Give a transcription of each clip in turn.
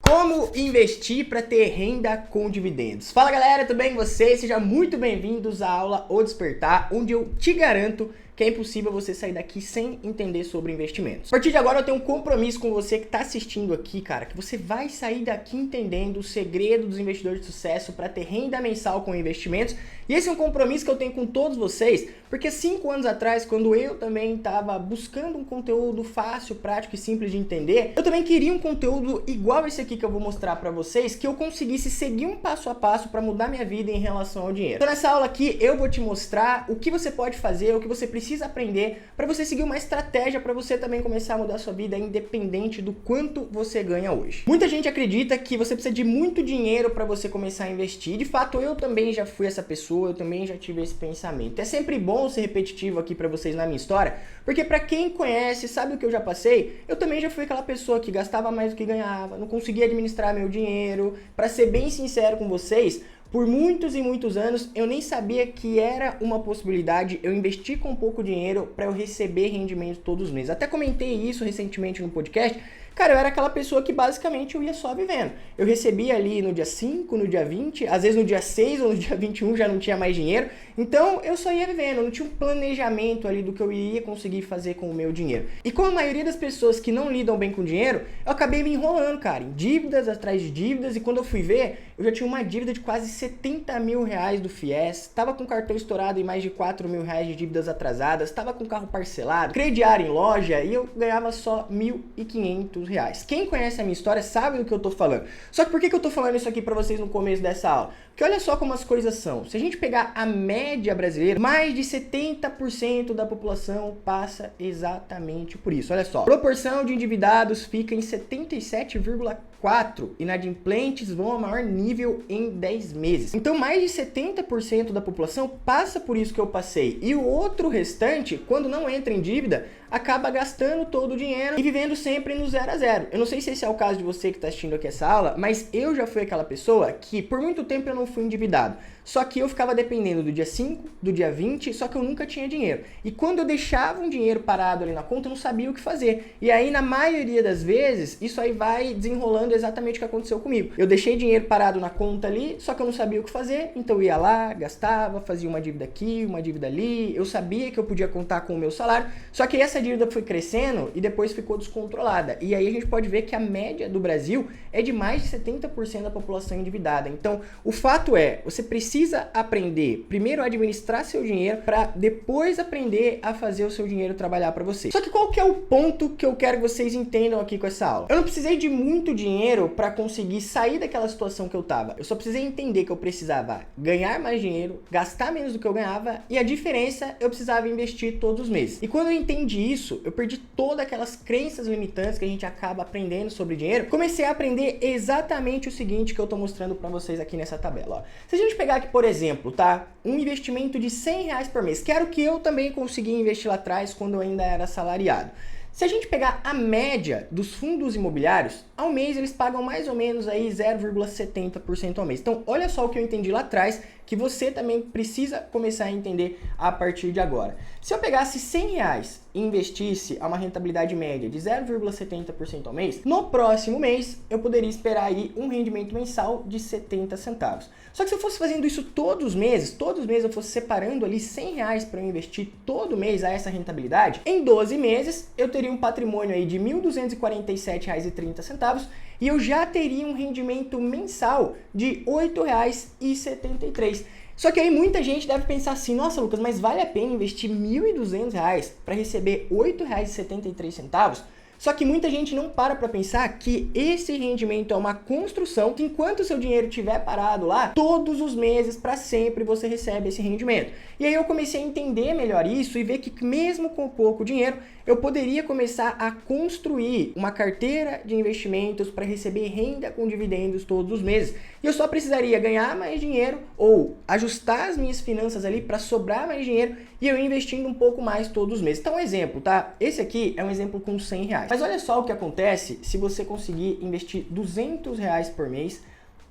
Como investir para ter renda com dividendos? Fala galera, tudo bem com vocês? Sejam muito bem-vindos à aula O Despertar, onde eu te garanto que é impossível você sair daqui sem entender sobre investimentos. A partir de agora eu tenho um compromisso com você que está assistindo aqui, cara, que você vai sair daqui entendendo o segredo dos investidores de sucesso para ter renda mensal com investimentos. E esse é um compromisso que eu tenho com todos vocês, porque 5 anos atrás, quando eu também estava buscando um conteúdo fácil, prático e simples de entender, eu também queria um conteúdo igual esse aqui que eu vou mostrar para vocês, que eu conseguisse seguir um passo a passo para mudar minha vida em relação ao dinheiro. Então nessa aula aqui eu vou te mostrar o que você pode fazer, o que você precisa aprender para você seguir uma estratégia para você também começar a mudar a sua vida independente do quanto você ganha hoje. Muita gente acredita que você precisa de muito dinheiro para você começar a investir. De fato, eu também já fui essa pessoa, eu também já tive esse pensamento. É sempre bom ser repetitivo aqui para vocês na minha história, porque para quem conhece, sabe o que eu já passei, eu também já fui aquela pessoa que gastava mais do que ganhava, não conseguia administrar meu dinheiro. Para ser bem sincero com vocês, por muitos e muitos anos eu nem sabia que era uma possibilidade eu investir com pouco dinheiro para eu receber rendimento todos os meses. Até comentei isso recentemente no podcast. Cara, eu era aquela pessoa que basicamente eu ia só vivendo. Eu recebia ali no dia 5, no dia 20, às vezes no dia 6 ou no dia 21 já não tinha mais dinheiro. Então eu só ia vivendo, eu não tinha um planejamento ali do que eu iria conseguir fazer com o meu dinheiro. E como a maioria das pessoas que não lidam bem com dinheiro, eu acabei me enrolando, cara, em dívidas atrás de dívidas. E quando eu fui ver, eu já tinha uma dívida de quase 70 mil reais do FIES, tava com cartão estourado em mais de 4 mil reais de dívidas atrasadas, tava com carro parcelado, crediário em loja e eu ganhava só 1.500 reais. Quem conhece a minha história sabe do que eu tô falando. Só que por que eu tô falando isso aqui pra vocês no começo dessa aula? Porque olha só como as coisas são. Se a gente pegar a média brasileira, mais de 70% da população passa exatamente por isso. Olha só, a proporção de endividados fica em 77,4%. Inadimplentes vão a maior nível em 10 meses. Então mais de 70% da população passa por isso que eu passei. E o outro restante, quando não entra em dívida, acaba gastando todo o dinheiro e vivendo sempre no 0 a 0. Eu não sei se esse é o caso de você que está assistindo aqui essa aula, mas eu já fui aquela pessoa que por muito tempo eu não fui endividado. Só que eu ficava dependendo do dia 5, do dia 20, só que eu nunca tinha dinheiro. E quando eu deixava um dinheiro parado ali na conta, eu não sabia o que fazer. E aí, na maioria das vezes, isso aí vai desenrolando exatamente o que aconteceu comigo. Eu deixei dinheiro parado na conta ali, só que eu não sabia o que fazer, então eu ia lá, gastava, fazia uma dívida aqui, uma dívida ali. Eu sabia que eu podia contar com o meu salário, só que essa dívida foi crescendo e depois ficou descontrolada. E aí a gente pode ver que a média do Brasil é de mais de 70% da população endividada. Então, o fato é, você precisa aprender primeiro a administrar seu dinheiro para depois aprender a fazer o seu dinheiro trabalhar para você. Só que qual que é o ponto que eu quero que vocês entendam aqui com essa aula? Eu não precisei de muito dinheiro para conseguir sair daquela situação que eu tava. Eu só precisei entender que eu precisava ganhar mais dinheiro, gastar menos do que eu ganhava e a diferença eu precisava investir todos os meses. E quando eu entendi isso, eu perdi todas aquelas crenças limitantes que a gente acaba aprendendo sobre dinheiro. Comecei a aprender exatamente o seguinte que eu tô mostrando para vocês aqui nessa tabela, ó. Se a gente pegar aqui, por exemplo, tá? Um investimento de 100 reais por mês, que era o que eu também consegui investir lá atrás quando eu ainda era assalariado. Se a gente pegar a média dos fundos imobiliários, ao mês eles pagam mais ou menos aí 0,70% ao mês. Então, olha só o que eu entendi lá atrás, que você também precisa começar a entender a partir de agora. Se eu pegasse 100 reais e investisse a uma rentabilidade média de 0,70% ao mês, no próximo mês eu poderia esperar aí um rendimento mensal de 70 centavos. Só que se eu fosse fazendo isso todos os meses eu fosse separando ali 100 reais para eu investir todo mês a essa rentabilidade, em 12 meses eu teria um patrimônio aí de R$ 1.247,30 e eu já teria um rendimento mensal de R$ 8,73. Só que aí muita gente deve pensar assim, nossa Lucas, mas vale a pena investir R$ 1.200 para receber R$ 8,73? Só que muita gente não para pensar que esse rendimento é uma construção que enquanto o seu dinheiro estiver parado lá, todos os meses, para sempre, você recebe esse rendimento. E aí eu comecei a entender melhor isso e ver que mesmo com pouco dinheiro, eu poderia começar a construir uma carteira de investimentos para receber renda com dividendos todos os meses. E eu só precisaria ganhar mais dinheiro ou ajustar as minhas finanças ali para sobrar mais dinheiro e eu investindo um pouco mais todos os meses. Então, um exemplo, tá? Esse aqui é um exemplo com 100 reais. Mas olha só o que acontece se você conseguir investir 200 reais por mês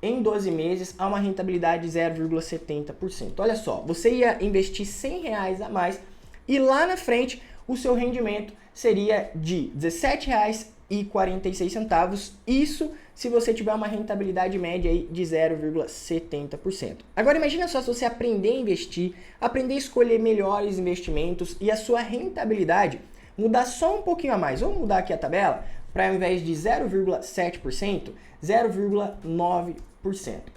em 12 meses a uma rentabilidade de 0,70%. Olha só, você ia investir 100 reais a mais e lá na frente o seu rendimento seria de R$ 17,46, isso se você tiver uma rentabilidade média aí de 0,70%. Agora imagina só se você aprender a investir, aprender a escolher melhores investimentos e a sua rentabilidade mudar só um pouquinho a mais. Vamos mudar aqui a tabela para ao invés de 0,7%, 0,9%.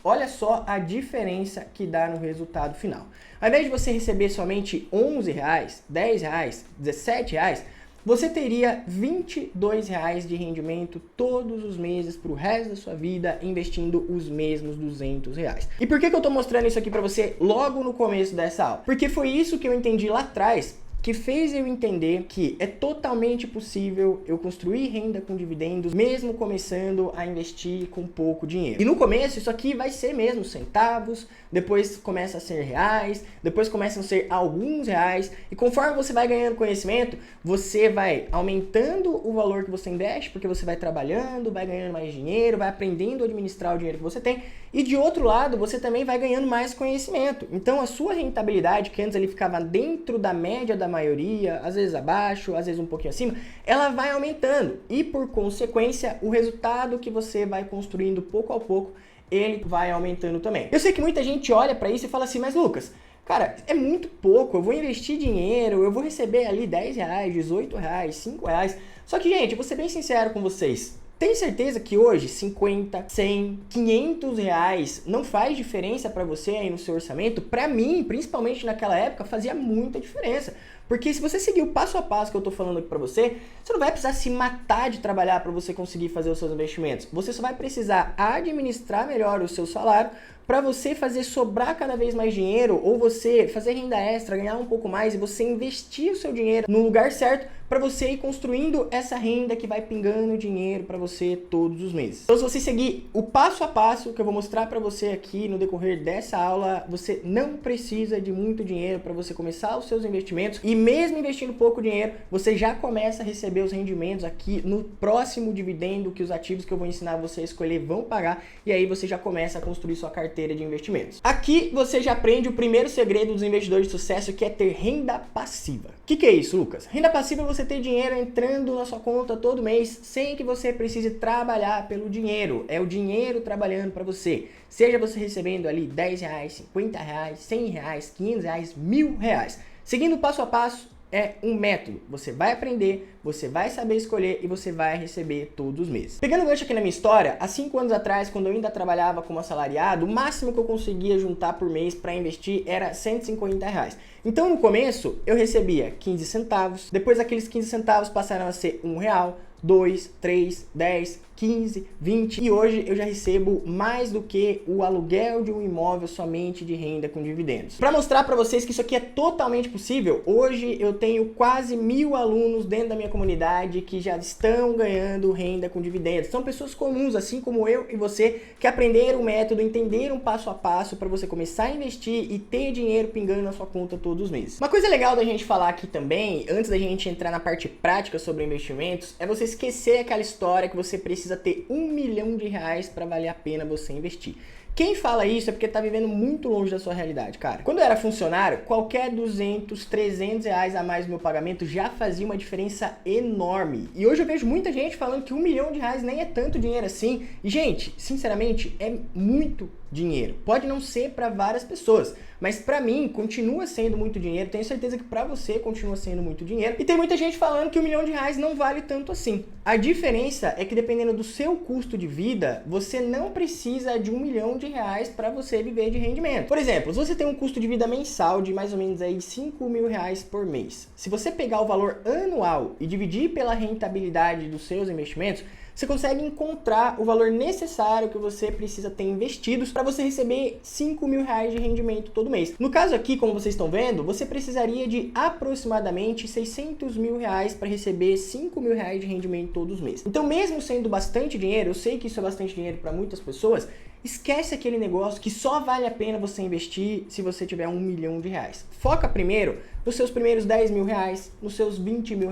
Olha só a diferença que dá no resultado final. Ao invés de você receber somente R$11, R$10, R$17, você teria R$22 de rendimento todos os meses para o resto da sua vida, investindo os mesmos R$200. E por que eu estou mostrando isso aqui para você logo no começo dessa aula? Porque foi isso que eu entendi lá atrás, que fez eu entender que é totalmente possível eu construir renda com dividendos, mesmo começando a investir com pouco dinheiro. E no começo isso aqui vai ser mesmo centavos, depois começa a ser reais, depois começam a ser alguns reais, e conforme você vai ganhando conhecimento, você vai aumentando o valor que você investe, porque você vai trabalhando, vai ganhando mais dinheiro, vai aprendendo a administrar o dinheiro que você tem, e de outro lado, você também vai ganhando mais conhecimento. Então a sua rentabilidade, que antes ele ficava dentro da média da maioria, às vezes abaixo, às vezes um pouquinho acima, ela vai aumentando, e por consequência, o resultado que você vai construindo pouco a pouco, ele vai aumentando também. Eu sei que muita gente olha para isso e fala assim, mas Lucas, cara, é muito pouco, eu vou investir dinheiro, eu vou receber ali R$10, R$18, R$5. Só que, gente, eu vou ser bem sincero com vocês. Tem certeza que hoje 50, 100, 500 reais não faz diferença para você aí no seu orçamento? Para mim, principalmente naquela época, fazia muita diferença. Porque se você seguir o passo a passo que eu tô falando aqui para você, você não vai precisar se matar de trabalhar para você conseguir fazer os seus investimentos. Você só vai precisar administrar melhor o seu salário para você fazer sobrar cada vez mais dinheiro, ou você fazer renda extra, ganhar um pouco mais e você investir o seu dinheiro no lugar certo para você ir construindo essa renda que vai pingando dinheiro para você todos os meses. Então, se você seguir o passo a passo que eu vou mostrar para você aqui no decorrer dessa aula, você não precisa de muito dinheiro para você começar os seus investimentos, e mesmo investindo pouco dinheiro, você já começa a receber os rendimentos aqui no próximo dividendo que os ativos que eu vou ensinar você a escolher vão pagar, e aí você já começa a construir sua carteira de investimentos. Aqui você já aprende o primeiro segredo dos investidores de sucesso, que é ter renda passiva. O que é isso, Lucas? Renda passiva é você ter dinheiro entrando na sua conta todo mês sem que você precise trabalhar pelo dinheiro. É o dinheiro trabalhando para você. Seja você recebendo ali R$10, R$50, R$100, R$500, R$1.000. Seguindo passo a passo, é um método. Você vai aprender, você vai saber escolher e você vai receber todos os meses. Pegando o gancho aqui na minha história, há 5 anos atrás, quando eu ainda trabalhava como assalariado, o máximo que eu conseguia juntar por mês para investir era R$150. Então no começo eu recebia 15 centavos, depois aqueles 15 centavos passaram a ser R$1, 2, 3, 10, 15, 20 e hoje eu já recebo mais do que o aluguel de um imóvel somente de renda com dividendos. Para mostrar para vocês que isso aqui é totalmente possível, hoje eu tenho quase 1.000 alunos dentro da minha comunidade que já estão ganhando renda com dividendos. São pessoas comuns, assim como eu e você, que aprenderam o método, entenderam passo a passo para você começar a investir e ter dinheiro pingando na sua conta todos os meses. Uma coisa legal da gente falar aqui também, antes da gente entrar na parte prática sobre investimentos, é você esquecer aquela história que você precisa ter R$1 milhão para valer a pena você investir. Quem fala isso é porque tá vivendo muito longe da sua realidade, cara. Quando eu era funcionário, qualquer 200, 300 reais a mais no meu pagamento já fazia uma diferença enorme. E hoje eu vejo muita gente falando que R$1 milhão nem é tanto dinheiro assim. E, gente, sinceramente, é muito dinheiro. Pode não ser para várias pessoas, mas para mim continua sendo muito dinheiro. Tenho certeza que para você continua sendo muito dinheiro. E tem muita gente falando que R$1 milhão não vale tanto assim. A diferença é que dependendo do seu custo de vida, você não precisa de R$1 milhão para você viver de rendimento. Por exemplo, se você tem um custo de vida mensal de mais ou menos aí R$5.000 por mês, se você pegar o valor anual e dividir pela rentabilidade dos seus investimentos, você consegue encontrar o valor necessário que você precisa ter investidos para você receber R$5.000 de rendimento todo mês. No caso aqui, como vocês estão vendo, você precisaria de aproximadamente R$600 mil para receber R$5.000 de rendimento todos os meses. Então, mesmo sendo bastante dinheiro, eu sei que isso é bastante dinheiro para muitas pessoas, esquece aquele negócio que só vale a pena você investir se você tiver R$1 milhão. Foca primeiro nos seus primeiros R$10 mil, nos seus R$20 mil,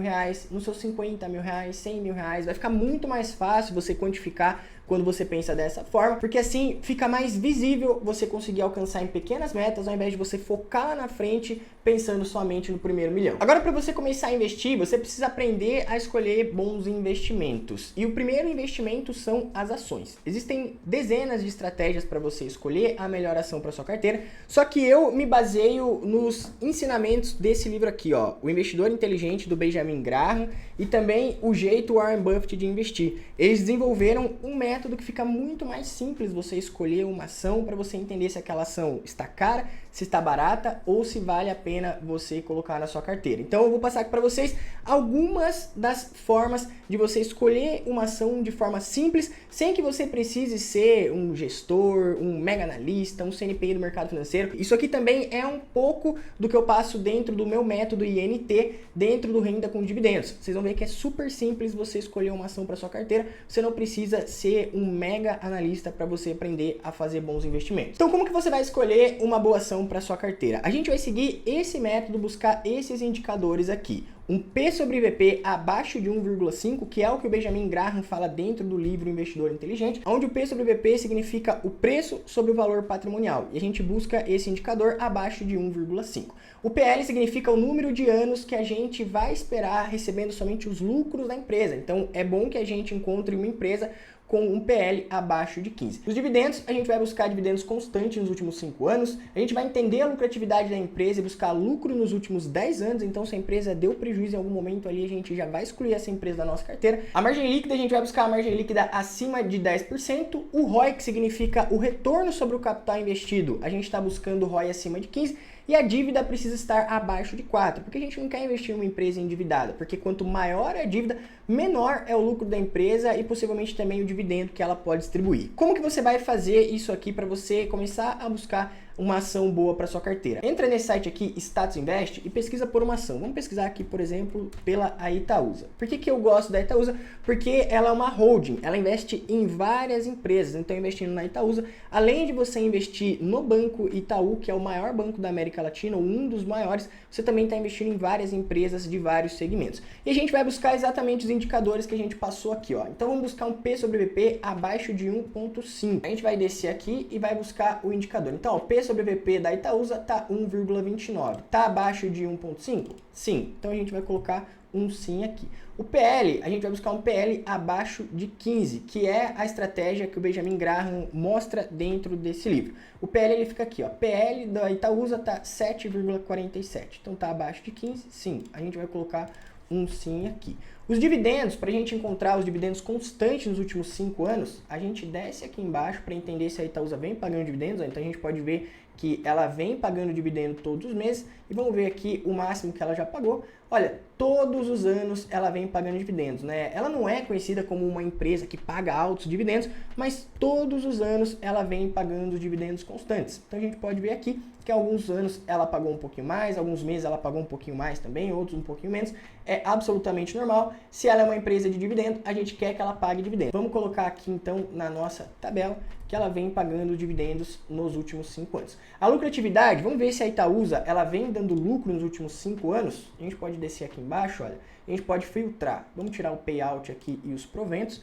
nos seus R$50 mil, R$100 mil. Vai ficar muito mais fácil você quantificar quando você pensa dessa forma, porque assim fica mais visível você conseguir alcançar em pequenas metas, ao invés de você focar lá na frente pensando somente no primeiro milhão. Agora, para você começar a investir, você precisa aprender a escolher bons investimentos. E o primeiro investimento são as ações. Existem dezenas de estratégias para você escolher a melhor ação para sua carteira, só que eu me baseio nos ensinamentos desse livro aqui, ó, O Investidor Inteligente, do Benjamin Graham, e também O Jeito Warren Buffett de Investir. Eles desenvolveram um método que fica muito mais simples você escolher uma ação para você entender se aquela ação está cara, se está barata ou se vale a pena você colocar na sua carteira. Então eu vou passar aqui para vocês algumas das formas de você escolher uma ação de forma simples, sem que você precise ser um gestor, um mega analista, um CNPI do mercado financeiro. Isso aqui também é um pouco do que eu passo dentro do meu método INT, dentro do Renda com Dividendos. Vocês vão ver que é super simples você escolher uma ação para sua carteira. Você não precisa ser um mega analista para você aprender a fazer bons investimentos. Então, como que você vai escolher uma boa ação para sua carteira? A gente vai seguir esse método, buscar esses indicadores aqui. Um P sobre VP abaixo de 1,5, que é o que o Benjamin Graham fala dentro do livro Investidor Inteligente, onde o P sobre VP significa o preço sobre o valor patrimonial, e a gente busca esse indicador abaixo de 1,5. O PL significa o número de anos que a gente vai esperar recebendo somente os lucros da empresa. Então é bom que a gente encontre uma empresa com um PL abaixo de 15. Os dividendos, a gente vai buscar dividendos constantes nos últimos 5 anos, a gente vai entender a lucratividade da empresa e buscar lucro nos últimos 10 anos, então se a empresa deu prejuízo em algum momento ali, a gente já vai excluir essa empresa da nossa carteira. A margem líquida, a gente vai buscar a margem líquida acima de 10%, o ROI, que significa o retorno sobre o capital investido, a gente está buscando o ROI acima de 15%, e a dívida precisa estar abaixo de 4, porque a gente não quer investir em uma empresa endividada, porque quanto maior é a dívida, menor é o lucro da empresa e possivelmente também o dividendo que ela pode distribuir. Como que você vai fazer isso aqui para você começar a buscar uma ação boa para sua carteira? Entra nesse site aqui, Status Invest, e pesquisa por uma ação. Vamos pesquisar aqui, por exemplo, pela Itaúsa. Por que eu gosto da Itaúsa? Porque ela é uma holding, ela investe em várias empresas. Então, investindo na Itaúsa, além de você investir no Banco Itaú, que é o maior banco da América Latina, ou um dos maiores, você também está investindo em várias empresas de vários segmentos. E a gente vai buscar exatamente os indicadores que a gente passou aqui, ó. Então, vamos buscar um P sobre VP abaixo de 1,5. A gente vai descer aqui e vai buscar o indicador. Então, o P sobre VP da Itaúsa está 1,29. Está abaixo de 1,5? Sim. Então, a gente vai colocar um sim aqui. O PL, a gente vai buscar um PL abaixo de 15, que é a estratégia que o Benjamin Graham mostra dentro desse livro. O PL ele fica aqui, ó. PL da Itaúsa está 7,47. Então, está abaixo de 15? Sim. A gente vai colocar um sim aqui. Os dividendos, para a gente encontrar os dividendos constantes nos últimos 5 anos, a gente desce aqui embaixo para entender se a Itaúsa vem pagando dividendos. Então a gente pode ver que ela vem pagando dividendo todos os meses e vamos ver aqui o máximo que ela já pagou. Olha, todos os anos ela vem pagando dividendos, né? Ela não é conhecida como uma empresa que paga altos dividendos, mas todos os anos ela vem pagando dividendos constantes. Então a gente pode ver aqui que alguns anos ela pagou um pouquinho mais, alguns meses ela pagou um pouquinho mais também, outros um pouquinho menos. É absolutamente normal. Se ela é uma empresa de dividendo, a gente quer que ela pague dividendos. Vamos colocar aqui então na nossa tabela que ela vem pagando dividendos nos últimos 5 anos. A lucratividade, vamos ver se a Itaúsa ela vem dando lucro nos últimos 5 anos. A gente pode descer aqui embaixo, olha, a gente pode filtrar. Vamos tirar o payout aqui e os proventos.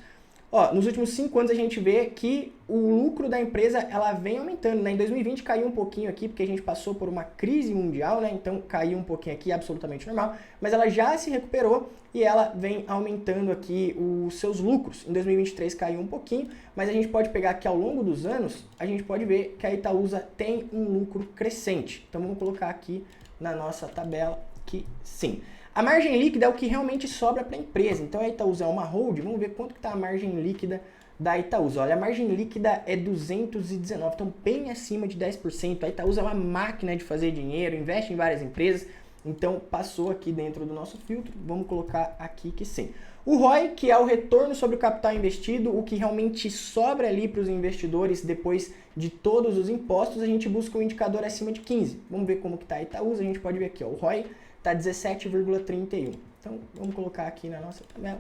Ó, nos últimos 5 anos a gente vê que o lucro da empresa ela vem aumentando, né? Em 2020 caiu um pouquinho aqui, porque a gente passou por uma crise mundial, né? Então caiu um pouquinho aqui, absolutamente normal, mas ela já se recuperou e ela vem aumentando aqui os seus lucros. Em 2023 caiu um pouquinho, mas a gente pode pegar aqui ao longo dos anos, a gente pode ver que a Itaúsa tem um lucro crescente. Então vamos colocar aqui na nossa tabela que sim. A margem líquida é o que realmente sobra para a empresa. Então a Itaúsa é uma hold, vamos ver quanto que está a margem líquida da Itaúsa. Olha, a margem líquida é 219, então bem acima de 10%. A Itaúsa é uma máquina de fazer dinheiro, investe em várias empresas, então passou aqui dentro do nosso filtro, vamos colocar aqui que sim. O ROI, que é o retorno sobre o capital investido, o que realmente sobra ali para os investidores depois de todos os impostos, a gente busca um indicador acima de 15. Vamos ver como que está a Itaúsa, a gente pode ver aqui, ó, o ROI está 17,31. Então, vamos colocar aqui na nossa tabela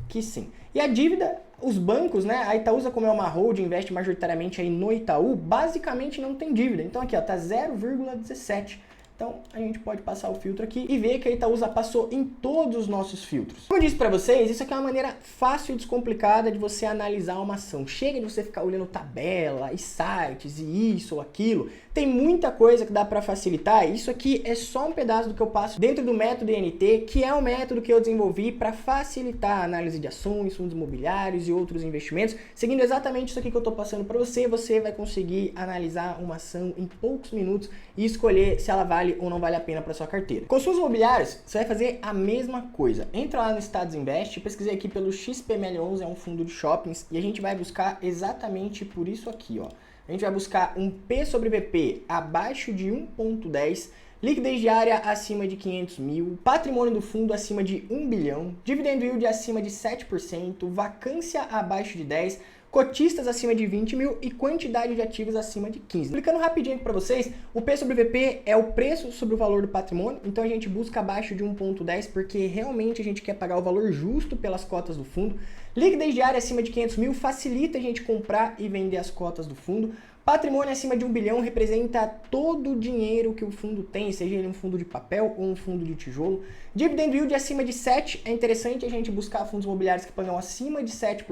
que sim. E a dívida, os bancos, né? A Itaúsa, como é uma holding, investe majoritariamente aí no Itaú, basicamente não tem dívida. Então, aqui, ó, tá 0,17. Então, a gente pode passar o filtro aqui e ver que a Itaúsa passou em todos os nossos filtros. Como eu disse para vocês, isso aqui é uma maneira fácil e descomplicada de você analisar uma ação. Chega de você ficar olhando tabela e sites e isso ou aquilo. Tem muita coisa que dá para facilitar. Isso aqui é só um pedaço do que eu passo dentro do método INT, que é um método que eu desenvolvi para facilitar a análise de ações, fundos imobiliários e outros investimentos. Seguindo exatamente isso aqui que eu estou passando para você, você vai conseguir analisar uma ação em poucos minutos e escolher se ela vale ou não vale a pena para sua carteira. Com os fundos imobiliários, você vai fazer a mesma coisa. Entra lá no Status Invest, pesquisei aqui pelo XPML11, é um fundo de shoppings, e a gente vai buscar exatamente por isso aqui, ó. A gente vai buscar um P sobre VP abaixo de 1,10, liquidez diária acima de 500 mil, patrimônio do fundo acima de 1 bilhão, dividend yield acima de 7%, vacância abaixo de 10%, cotistas acima de 20 mil e quantidade de ativos acima de 15. Explicando rapidinho aqui para vocês, o P sobre VP é o preço sobre o valor do patrimônio, então a gente busca abaixo de 1,10 porque realmente a gente quer pagar o valor justo pelas cotas do fundo. Liquidez diária acima de 500 mil facilita a gente comprar e vender as cotas do fundo. Patrimônio acima de 1 bilhão representa todo o dinheiro que o fundo tem, seja ele um fundo de papel ou um fundo de tijolo. Dividend yield acima de 7%, é interessante a gente buscar fundos imobiliários que pagam acima de 7%,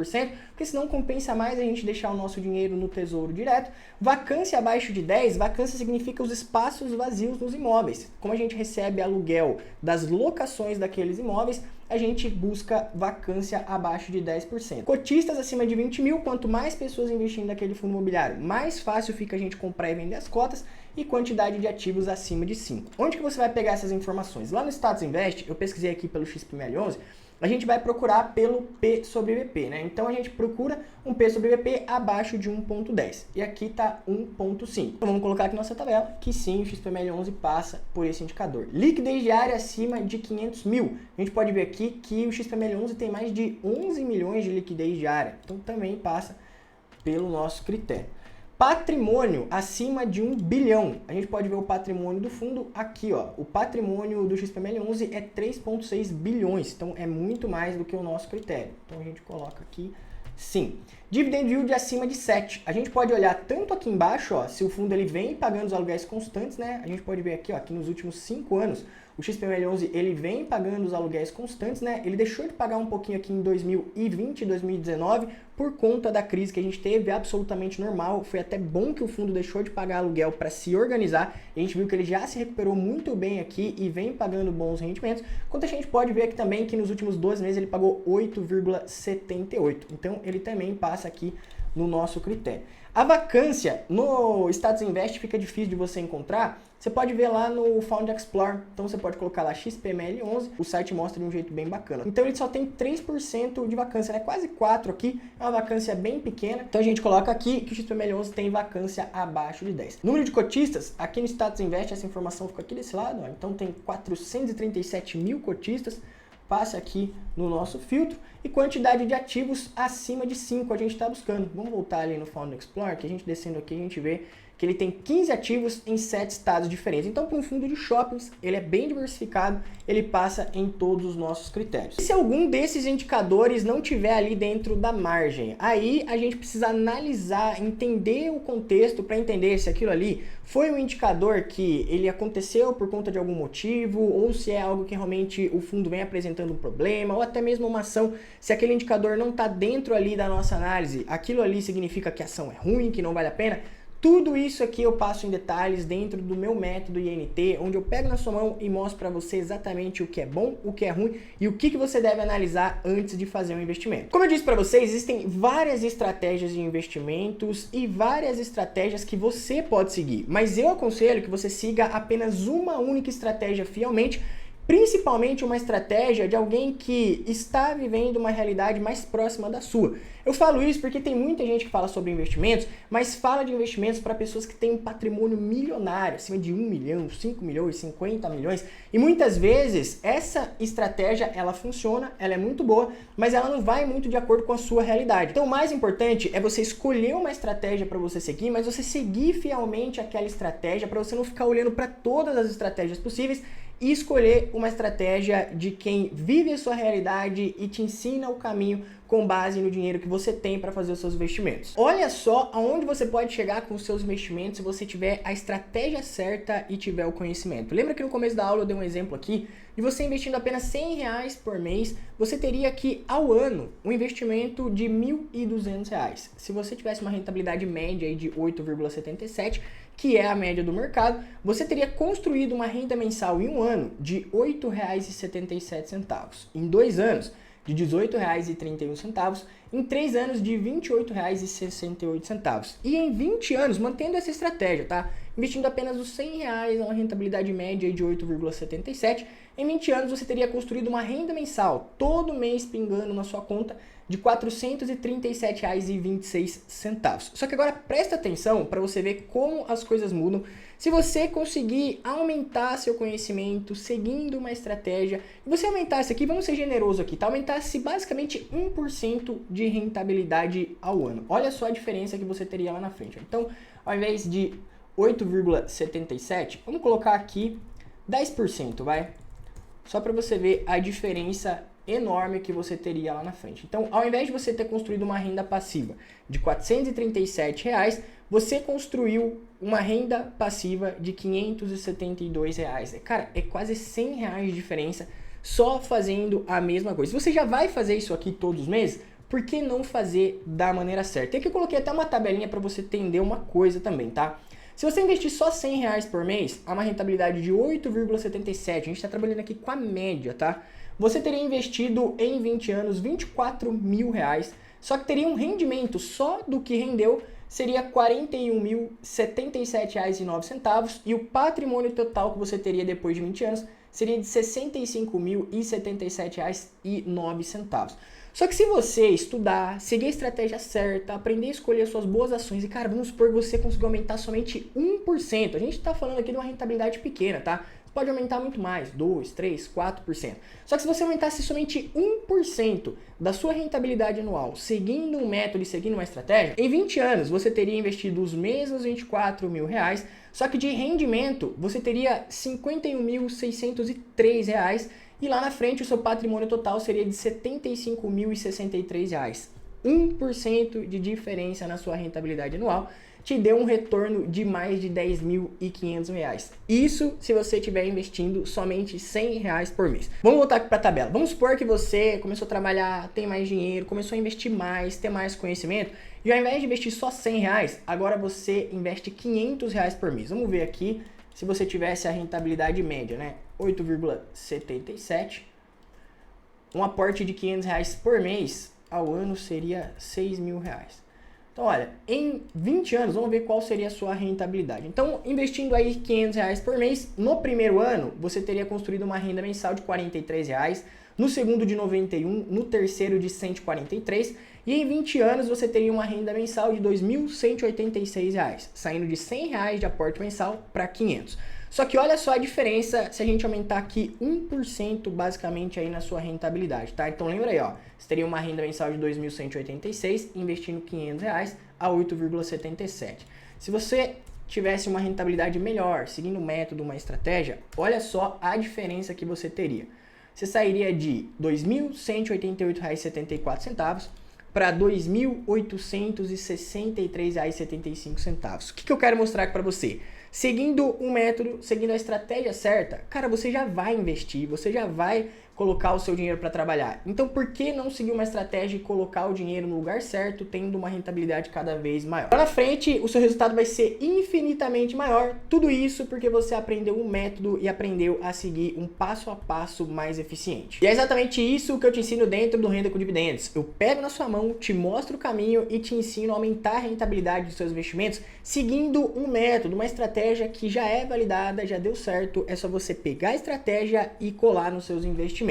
porque senão compensa mais a gente deixar o nosso dinheiro no tesouro direto. Vacância abaixo de 10%, vacância significa os espaços vazios nos imóveis. Como a gente recebe aluguel das locações daqueles imóveis, a gente busca vacância abaixo de 10%. Cotistas acima de 20 mil, quanto mais pessoas investindo naquele fundo imobiliário, mais fácil fica a gente comprar e vender as cotas, e quantidade de ativos acima de 5. Onde que você vai pegar essas informações? Lá no Status Invest, eu pesquisei aqui pelo XPML11, a gente vai procurar pelo P sobre VP, né? Então a gente procura um P sobre VP abaixo de 1,10. E aqui está 1,5. Então vamos colocar aqui nossa tabela, que sim, o XPML11 passa por esse indicador. Liquidez diária acima de 500 mil. A gente pode ver aqui que o XPML11 tem mais de 11 milhões de liquidez diária. Então também passa pelo nosso critério. Patrimônio acima de 1 bilhão. A gente pode ver o patrimônio do fundo aqui, ó. O patrimônio do XPML11 é 3,6 bilhões. Então é muito mais do que o nosso critério. Então a gente coloca aqui sim. Dividend yield acima de 7. A gente pode olhar tanto aqui embaixo, ó, se o fundo ele vem pagando os aluguéis constantes, né? A gente pode ver aqui, ó, que nos últimos 5 anos o XPML11 ele vem pagando os aluguéis constantes, né? Ele deixou de pagar um pouquinho aqui em 2020 e 2019 por conta da crise que a gente teve, absolutamente normal. Foi até bom que o fundo deixou de pagar aluguel para se organizar. A gente viu que ele já se recuperou muito bem aqui e vem pagando bons rendimentos. Enquanto a gente pode ver aqui também que nos últimos 12 meses ele pagou 8,78. Então ele também passa aqui no nosso critério. A vacância no Status Invest fica difícil de você encontrar. Você pode ver lá no Found Explorer. Então você pode colocar lá XPML11. O site mostra de um jeito bem bacana. Então ele só tem 3% de vacância, né? Quase 4% aqui. É uma vacância bem pequena. Então a gente coloca aqui que o XPML11 tem vacância abaixo de 10. Número de cotistas. Aqui no Status Invest essa informação fica aqui desse lado. Ó. Então tem 437 mil cotistas. Passe aqui no nosso filtro e quantidade de ativos acima de 5 a gente está buscando. Vamos voltar ali no Found Explorer, que a gente descendo aqui a gente vê que ele tem 15 ativos em 7 estados diferentes. Então, para um fundo de shoppings, ele é bem diversificado, ele passa em todos os nossos critérios. E se algum desses indicadores não tiver ali dentro da margem, aí a gente precisa analisar, entender o contexto para entender se aquilo ali foi um indicador que ele aconteceu por conta de algum motivo, ou se é algo que realmente o fundo vem apresentando um problema, ou até mesmo uma ação, se aquele indicador não está dentro ali da nossa análise, aquilo ali significa que a ação é ruim, que não vale a pena. Tudo isso aqui eu passo em detalhes dentro do meu método INT, onde eu pego na sua mão e mostro para você exatamente o que é bom, o que é ruim e o que você deve analisar antes de fazer um investimento. Como eu disse para vocês, existem várias estratégias de investimentos e várias estratégias que você pode seguir, mas eu aconselho que você siga apenas uma única estratégia fielmente, principalmente uma estratégia de alguém que está vivendo uma realidade mais próxima da sua. Eu falo isso porque tem muita gente que fala sobre investimentos, mas fala de investimentos para pessoas que têm um patrimônio milionário, acima de 1 milhão, 5 milhões, 50 milhões. E muitas vezes essa estratégia, ela funciona, ela é muito boa, mas ela não vai muito de acordo com a sua realidade. Então o mais importante é você escolher uma estratégia para você seguir, mas você seguir fielmente aquela estratégia para você não ficar olhando para todas as estratégias possíveis e escolher uma estratégia de quem vive a sua realidade e te ensina o caminho com base no dinheiro que você tem para fazer os seus investimentos. Olha só aonde você pode chegar com os seus investimentos se você tiver a estratégia certa e tiver o conhecimento. Lembra que no começo da aula eu dei um exemplo aqui de você investindo apenas R$100 por mês, você teria aqui ao ano um investimento de R$1.200. Se você tivesse uma rentabilidade média aí de 8,77, que é a média do mercado, você teria construído uma renda mensal em um ano de R$8,77, em 2 anos de R$18,31, em 3 anos de R$28,68 e em 20 anos, mantendo essa estratégia, tá? Investindo apenas os R$100, uma rentabilidade média de 8,77, em 20 anos você teria construído uma renda mensal, todo mês pingando na sua conta, de R$437,26. Só que agora presta atenção para você ver como as coisas mudam se você conseguir aumentar seu conhecimento seguindo uma estratégia. E você aumentasse aqui, vamos ser generoso aqui, tá? Aumentasse basicamente 1% de rentabilidade ao ano. Olha só a diferença que você teria lá na frente. Então, ao invés de 8,77, vamos colocar aqui 10%, vai? Só para você ver a diferença enorme que você teria lá na frente. Então, ao invés de você ter construído uma renda passiva de R$437, você construiu uma renda passiva de R$572. Cara, é quase R$100 de diferença só fazendo a mesma coisa. Se você já vai fazer isso aqui todos os meses, por que não fazer da maneira certa? Aqui eu coloquei até uma tabelinha para você entender uma coisa também, tá? Se você investir só R$100 por mês, há uma rentabilidade de 8,77, a gente está trabalhando aqui com a média, tá? Você teria investido em 20 anos R$24.000, só que teria um rendimento só do que rendeu, seria R$41.077,09 e o patrimônio total que você teria depois de 20 anos seria de R$65.077,09. Só que se você estudar, seguir a estratégia certa, aprender a escolher suas boas ações e, cara, vamos supor que você conseguiu aumentar somente 1%. A gente está falando aqui de uma rentabilidade pequena, tá? Pode aumentar muito mais, 2, 3, 4%. Só que se você aumentasse somente 1% da sua rentabilidade anual, seguindo um método e seguindo uma estratégia, em 20 anos você teria investido os mesmos R$24.000, só que de rendimento você teria R$51.603 e lá na frente o seu patrimônio total seria de R$75.063. 1% de diferença na sua rentabilidade anual te deu um retorno de mais de R$10.500. Isso se você estiver investindo somente R$100 por mês. Vamos voltar aqui para a tabela. Vamos supor que você começou a trabalhar, tem mais dinheiro, começou a investir mais, ter mais conhecimento, e ao invés de investir só R$100, agora você investe R$500 por mês. Vamos ver aqui se você tivesse a rentabilidade média, né? 8,77. Um aporte de R$500 por mês ao ano seria R$6.000. Então, olha, em 20 anos, vamos ver qual seria a sua rentabilidade. Então, investindo aí R$500 por mês, no primeiro ano, você teria construído uma renda mensal de R$43, no segundo de 91, no terceiro de 143, e em 20 anos você teria uma renda mensal de R$2.186, saindo de R$100 de aporte mensal para 500. Só que olha só a diferença se a gente aumentar aqui 1% basicamente aí na sua rentabilidade, tá? Então lembra aí, ó, você teria uma renda mensal de R$2.186 investindo R$500 a 8,77. Se você tivesse uma rentabilidade melhor, seguindo um método, uma estratégia, olha só a diferença que você teria. Você sairia de R$2.188,74 para R$2.863,75. O que eu quero mostrar aqui para você? Seguindo um método, seguindo a estratégia certa, cara, você já vai investir, você já vai colocar o seu dinheiro para trabalhar. Então, por que não seguir uma estratégia e colocar o dinheiro no lugar certo, tendo uma rentabilidade cada vez maior? Lá na frente, o seu resultado vai ser infinitamente maior. Tudo isso porque você aprendeu um método e aprendeu a seguir um passo a passo mais eficiente. E é exatamente isso que eu te ensino dentro do Renda com Dividendos. Eu pego na sua mão, te mostro o caminho e te ensino a aumentar a rentabilidade dos seus investimentos seguindo um método, uma estratégia que já é validada, já deu certo. É só você pegar a estratégia e colar nos seus investimentos.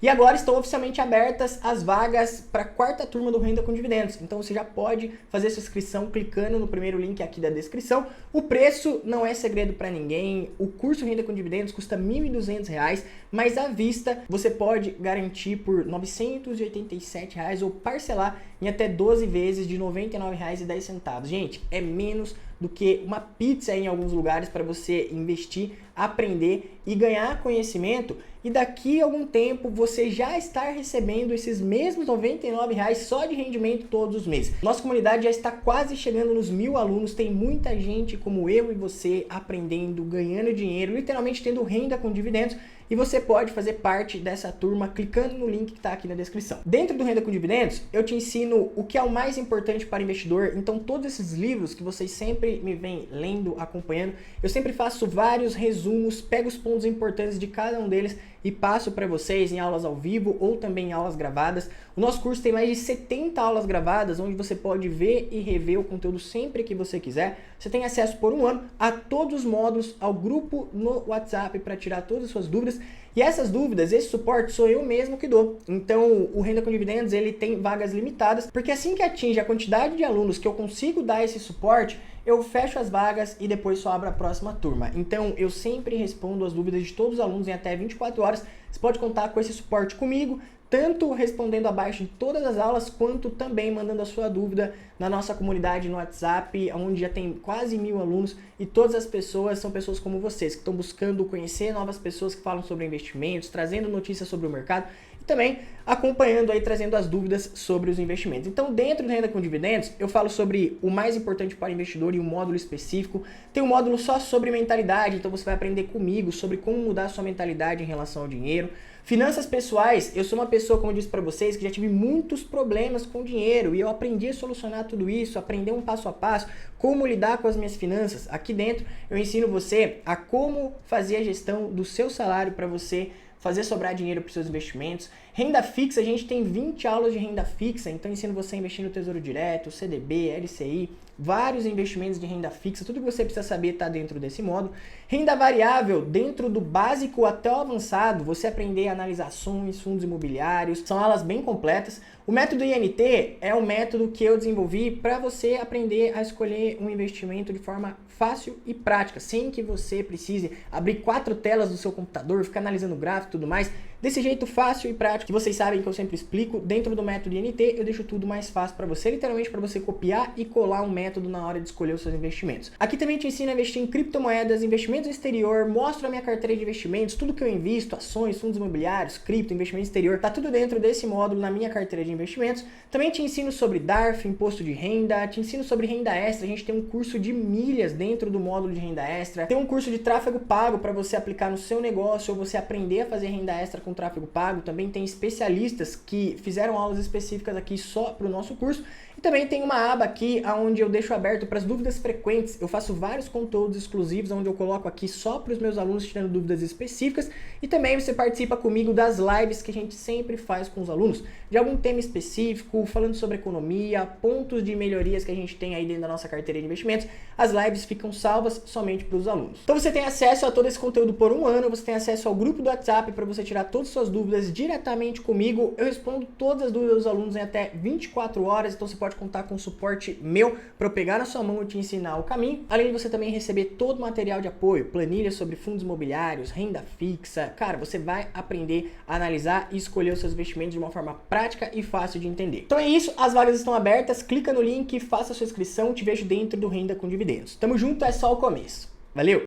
E agora estão oficialmente abertas as vagas para a quarta turma do Renda com Dividendos. Então você já pode fazer sua inscrição clicando no primeiro link aqui da descrição. O preço não é segredo para ninguém. O curso Renda com Dividendos custa R$ 1.200, mas à vista você pode garantir por R$ 987 ou parcelar em até 12 vezes de R$ 99,10. Gente, é menos do que uma pizza em alguns lugares para você investir, aprender e ganhar conhecimento. e daqui a algum tempo você já estar recebendo esses mesmos R$ 99 só de rendimento todos os meses. Nossa comunidade já está quase chegando nos 1000 alunos, tem muita gente como eu e você aprendendo, ganhando dinheiro, literalmente tendo renda com dividendos, e você pode fazer parte dessa turma clicando no link que está aqui na descrição. Dentro do Renda com Dividendos, eu te ensino o que é o mais importante para investidor. Então, todos esses livros que vocês sempre me vêm lendo, acompanhando, eu sempre faço vários resumos, pego os pontos importantes de cada um deles e passo para vocês em aulas ao vivo ou também em aulas gravadas. O nosso curso tem mais de 70 aulas gravadas, onde você pode ver e rever o conteúdo sempre que você quiser. Você tem acesso por um ano a todos os módulos, ao grupo no WhatsApp para tirar todas as suas dúvidas. E essas dúvidas, esse suporte sou eu mesmo que dou. Então, o Renda com Dividendos, ele tem vagas limitadas, porque assim que atinge a quantidade de alunos que eu consigo dar esse suporte, eu fecho as vagas e depois só abro a próxima turma. Então, eu sempre respondo as dúvidas de todos os alunos em até 24 horas. Você pode contar com esse suporte comigo, tanto respondendo abaixo de todas as aulas, quanto também mandando a sua dúvida na nossa comunidade no WhatsApp, onde já tem quase 1000 alunos, e todas as pessoas são pessoas como vocês, que estão buscando conhecer novas pessoas que falam sobre investimentos, trazendo notícias sobre o mercado, e também acompanhando aí, trazendo as dúvidas sobre os investimentos. Então, dentro do Renda com Dividendos, eu falo sobre o mais importante para o investidor e um módulo específico. Tem um módulo só sobre mentalidade, então você vai aprender comigo sobre como mudar a sua mentalidade em relação ao dinheiro. Finanças pessoais, eu sou uma pessoa, como eu disse para vocês, que já tive muitos problemas com dinheiro e eu aprendi a solucionar tudo isso, aprender um passo a passo, como lidar com as minhas finanças. Aqui dentro eu ensino você a como fazer a gestão do seu salário para você fazer sobrar dinheiro para os seus investimentos. Renda fixa, a gente tem 20 aulas de renda fixa, então ensino você a investir no Tesouro Direto, CDB, LCI, vários investimentos de renda fixa, tudo que você precisa saber está dentro desse módulo. Renda variável, dentro do básico até o avançado, você aprender a analisar ações, fundos imobiliários, são aulas bem completas. O método INT é o método que eu desenvolvi para você aprender a escolher um investimento de forma fácil e prática, sem que você precise abrir 4 telas do seu computador, ficar analisando gráfico e tudo mais. Desse jeito fácil e prático, que vocês sabem que eu sempre explico, dentro do método INT eu deixo tudo mais fácil para você, literalmente para você copiar e colar um método na hora de escolher os seus investimentos. Aqui também te ensino a investir em criptomoedas, investimentos no exterior, mostro a minha carteira de investimentos, tudo que eu invisto, ações, fundos imobiliários, cripto, investimento exterior, tá tudo dentro desse módulo na minha carteira de investimentos. Também te ensino sobre DARF, imposto de renda, te ensino sobre renda extra, a gente tem um curso de milhas dentro do módulo de renda extra, tem um curso de tráfego pago para você aplicar no seu negócio ou você aprender a fazer renda extra com tráfego pago. Também tem especialistas que fizeram aulas específicas aqui só para o nosso curso. E também tem uma aba aqui onde eu deixo aberto para as dúvidas frequentes. Eu faço vários conteúdos exclusivos onde eu coloco aqui só para os meus alunos tirando dúvidas específicas. E também você participa comigo das lives que a gente sempre faz com os alunos, de algum tema específico, falando sobre economia, pontos de melhorias que a gente tem aí dentro da nossa carteira de investimentos. As lives ficam salvas somente para os alunos. Então você tem acesso a todo esse conteúdo por um ano, você tem acesso ao grupo do WhatsApp para você tirar todas as suas dúvidas diretamente comigo. Eu respondo todas as dúvidas dos alunos em até 24 horas, então você pode contar com o suporte meu para eu pegar na sua mão e te ensinar o caminho, além de você também receber todo o material de apoio, planilhas sobre fundos imobiliários, renda fixa. Cara, você vai aprender a analisar e escolher os seus investimentos de uma forma prática e fácil de entender. Então é isso, as vagas estão abertas, clica no link, faça a sua inscrição, te vejo dentro do Renda com Dividendos. Tamo junto, é só o começo. Valeu!